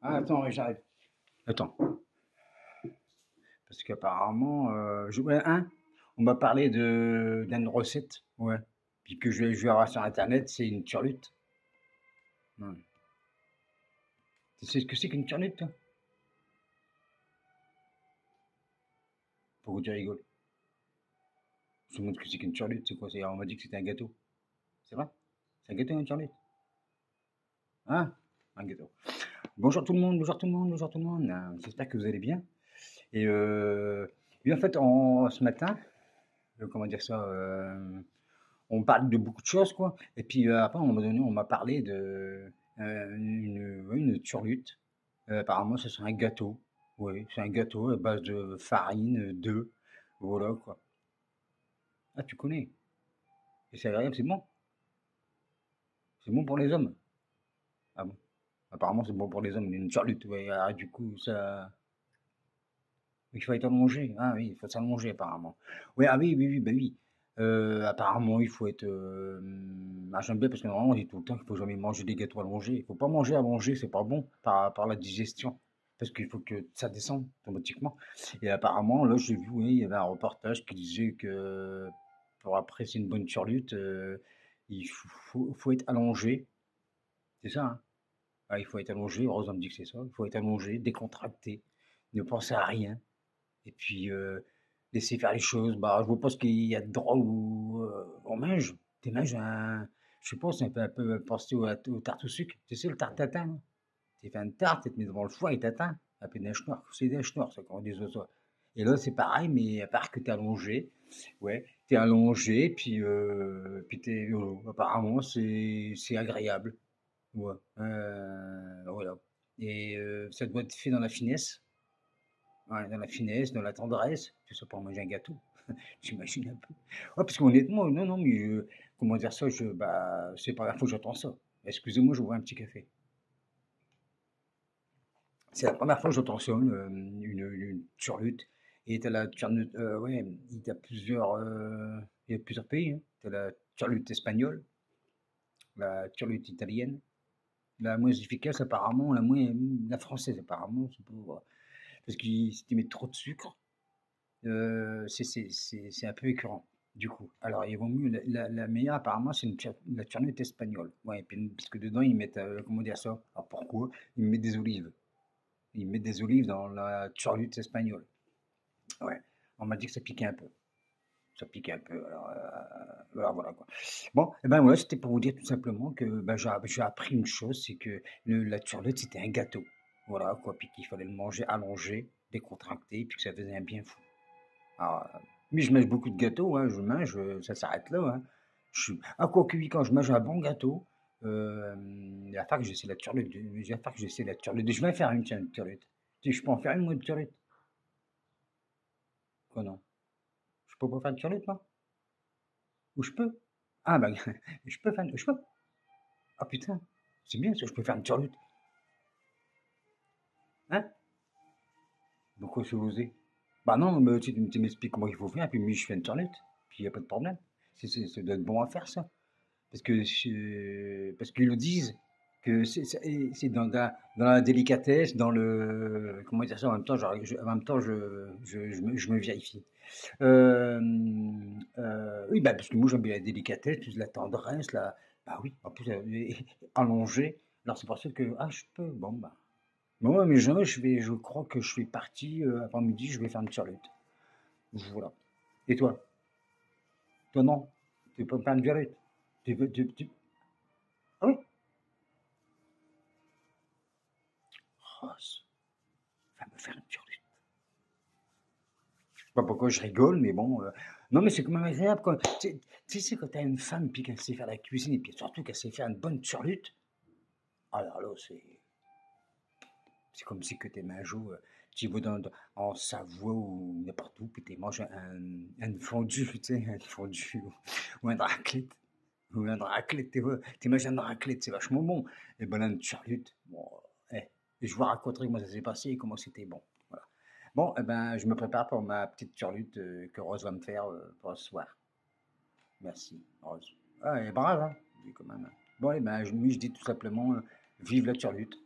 Ah, attends, ouais, j'arrive. Attends, parce qu'apparemment, ouais, hein, on m'a parlé d'une recette, ouais. Puis que je vais avoir sur Internet, c'est une turlute. Ouais. Tu sais ce que c'est qu'une turlute, toi? Pourquoi tu rigoles? Je te montre ce que c'est qu'une turlute, c'est quoi? On m'a dit que c'était un gâteau. C'est vrai? C'est un gâteau, une turlute? Hein? Un gâteau. Bonjour tout le monde, bonjour tout le monde, bonjour tout le monde. J'espère que vous allez bien. Et oui, en fait, ce matin, comment dire ça? On parle de beaucoup de choses, quoi. Et puis après, à un moment donné, on m'a parlé de ouais, une turlute. Apparemment, ce serait un gâteau. Oui, c'est un gâteau à base de farine, d'œufs. Voilà, quoi. Ah, tu connais. Et c'est agréable, c'est bon. C'est bon pour les hommes. Ah bon. Apparemment, c'est bon pour les hommes, une turlute. Ouais, ah, du coup, ça. Il faut être allongé. Ah oui, il faut s'allonger, apparemment. Oui, ah oui, oui, oui, bah oui. Apparemment, il faut être. Ah, j'aime bien parce que normalement, on dit tout le temps qu'il faut jamais manger des gâteaux allongés. Il faut pas manger allongé, c'est pas bon par la digestion. Parce qu'il faut que ça descende automatiquement. Et apparemment, là, j'ai vu, oui, il y avait un reportage qui disait que pour apprécier une bonne turlute, il faut être allongé. C'est ça, hein? Ah, il faut être allongé, Rose me dit que c'est ça. Il faut être allongé, décontracté, ne penser à rien. Et puis, laisser faire les choses. Bah, je vois pas ce qu'il y a de drôle ou on mange. Tu manges un, je sais pas, c'est un peu penser au tarte au sucre. Tu sais, le tarte tatin, là? Tu fais une tarte, tu te mets devant le foie et t'attends. Un peu des schnorr. C'est des schnorr, ça, quand on dit ça. Et là, c'est pareil, mais à part que t'es allongé. Ouais, t'es allongé, puis t'es, apparemment, c'est agréable. Ouais. Voilà. Et ça doit être fait dans la finesse. Ouais, dans la finesse, dans la tendresse, tout ça pour manger un gâteau, j'imagine un peu. Ouais, parce qu'honnêtement, non, non, mais comment dire ça, c'est pas la première fois que j'entends ça. Excusez-moi, je bois un petit café. C'est la première fois que j'entends ça, une turlute. Et t'as la turlute, ouais, il y a plusieurs pays, hein. T'as la turlute espagnole, la turlute italienne, la moins efficace apparemment, la française apparemment, c'est pour, parce qu'ils si tu mets trop de sucre, c'est un peu écœurant, du coup. Alors, il vaut mieux, la meilleure, apparemment, c'est la turnette espagnole. Ouais, et puis, parce que dedans, ils mettent, comment dire ça? Alors, pourquoi? Ils mettent des olives. Ils mettent des olives dans la turnette espagnole. Ouais, on m'a dit que ça piquait un peu. Ça piquait un peu. Alors, voilà, quoi. Bon, et ben ouais, c'était pour vous dire tout simplement que ben, j'ai appris une chose, c'est que la turnette, c'était un gâteau. Voilà, quoi. Puis qu'il fallait le manger allongé, décontracté, puis que ça faisait un bien fou. Alors, mais je mange beaucoup de gâteaux, hein, je mange, ça s'arrête là, hein. Ah, quoique oui, quand je mange un bon gâteau, il va falloir que j'essaie la turlute. Il va falloir que j'essaie la turlute. Je vais faire une, tiens, une turlute. Tu sais, je peux en faire une, moi, de turlute. Quoi, non? Je peux pas faire de turlute, moi? Ou je peux? Ah, bah, je peux faire, je peux. Ah, putain, c'est bien ça, je peux faire une turlute. Hein? Pourquoi c'est osé? Bah non, mais tu m'expliques comment il faut faire, puis moi, je fais une turlute. Puis il n'y a pas de problème. Ça doit être bon à faire, ça. Parce qu'ils le disent que c'est dans la délicatesse, dans le comment dire ça en même temps, en même temps je me vérifie. Euh, oui, bah, parce que moi j'aime bien la délicatesse, plus la tendresse, bah oui, en plus allongé. Alors c'est pour ça que ah je peux, bon bah. Moi, mais je crois que je suis parti avant midi, je vais faire une turlute. Voilà. Et toi? Toi non? Tu peux pas faire une turlute? Ah oui? Rose va me faire une turlute. Je sais pas pourquoi je rigole, mais bon. Non, mais c'est quand même agréable. Quand, tu sais, quand t'as une femme puis qu'elle sait faire la cuisine et puis surtout qu'elle sait faire une bonne turlute, alors là, c'est comme si que t'es un jour, tu vas en Savoie ou n'importe où, puis tu manges un fondu, tu sais, un fondu ou un raclette. Ou un raclette, tu manges un raclette, c'est vachement bon. Et ben là, une turlute, bon, et je vous raconterai comment ça s'est passé et comment c'était bon. Voilà. Bon, eh ben, je me prépare pour ma petite turlute que Rose va me faire pour ce soir. Merci, Rose. Ah, elle est brave, hein, quand même. Bon, eh ben, je dis tout simplement, vive la turlute.